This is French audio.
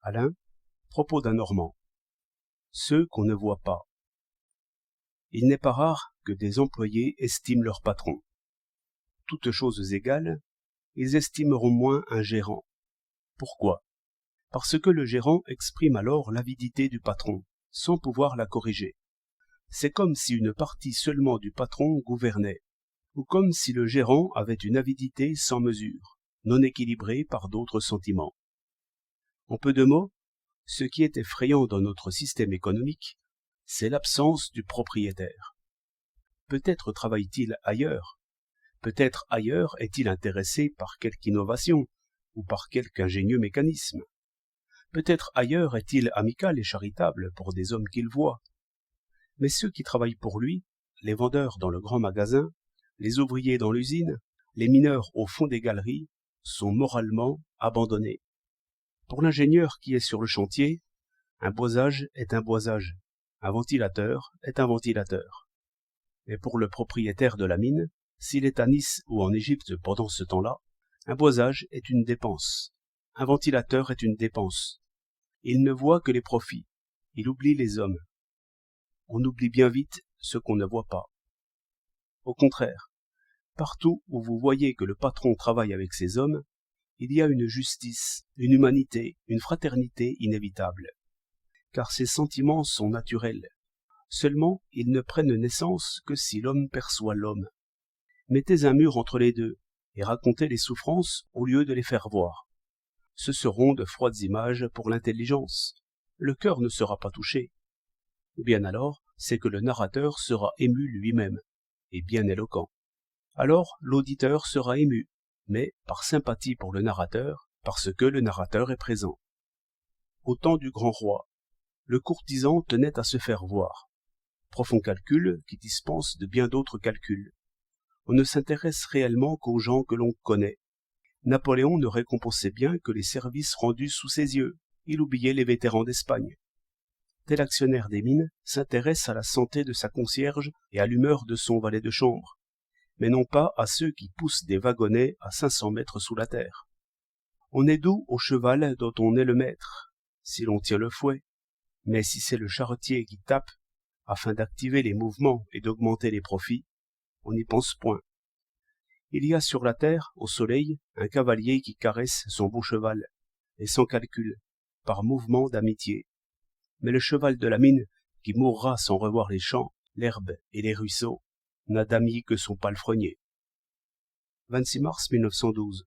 Alain, propos d'un Normand. Ceux qu'on ne voit pas. Il n'est pas rare que des employés estiment leur patron. Toutes choses égales, ils estimeront moins un gérant. Pourquoi? Parce que le gérant exprime alors l'avidité du patron, sans pouvoir la corriger. C'est comme si une partie seulement du patron gouvernait, ou comme si le gérant avait une avidité sans mesure, non équilibrée par d'autres sentiments. En peu de mots, ce qui est effrayant dans notre système économique, c'est l'absence du propriétaire. Peut-être travaille-t-il ailleurs, peut-être ailleurs est-il intéressé par quelque innovation ou par quelque ingénieux mécanisme. Peut-être ailleurs est-il amical et charitable pour des hommes qu'il voit. Mais ceux qui travaillent pour lui, les vendeurs dans le grand magasin, les ouvriers dans l'usine, les mineurs au fond des galeries, sont moralement abandonnés. Pour l'ingénieur qui est sur le chantier, un boisage est un boisage, un ventilateur est un ventilateur. Et pour le propriétaire de la mine, s'il est à Nice ou en Égypte pendant ce temps-là, un boisage est une dépense, un ventilateur est une dépense. Il ne voit que les profits, il oublie les hommes. On oublie bien vite ce qu'on ne voit pas. Au contraire, partout où vous voyez que le patron travaille avec ses hommes, il y a une justice, une humanité, une fraternité inévitable. Car ces sentiments sont naturels. Seulement, ils ne prennent naissance que si l'homme perçoit l'homme. Mettez un mur entre les deux et racontez les souffrances au lieu de les faire voir. Ce seront de froides images pour l'intelligence. Le cœur ne sera pas touché. Ou bien alors, c'est que le narrateur sera ému lui-même, et bien éloquent. Alors, l'auditeur sera ému, mais par sympathie pour le narrateur, parce que le narrateur est présent. Au temps du grand roi, le courtisan tenait à se faire voir. Profond calcul qui dispense de bien d'autres calculs. On ne s'intéresse réellement qu'aux gens que l'on connaît. Napoléon ne récompensait bien que les services rendus sous ses yeux. Il oubliait les vétérans d'Espagne. Tel actionnaire des mines s'intéresse à la santé de sa concierge et à l'humeur de son valet de chambre, mais non pas à ceux qui poussent des wagonnets à 500 mètres sous la terre. On est doux au cheval dont on est le maître, si l'on tient le fouet, mais si c'est le charretier qui tape, afin d'activer les mouvements et d'augmenter les profits, on n'y pense point. Il y a sur la terre, au soleil, un cavalier qui caresse son beau cheval, et sans calcul, par mouvement d'amitié. Mais le cheval de la mine, qui mourra sans revoir les champs, l'herbe et les ruisseaux, n'a d'ami que son palefrenier. 26 mars 1912.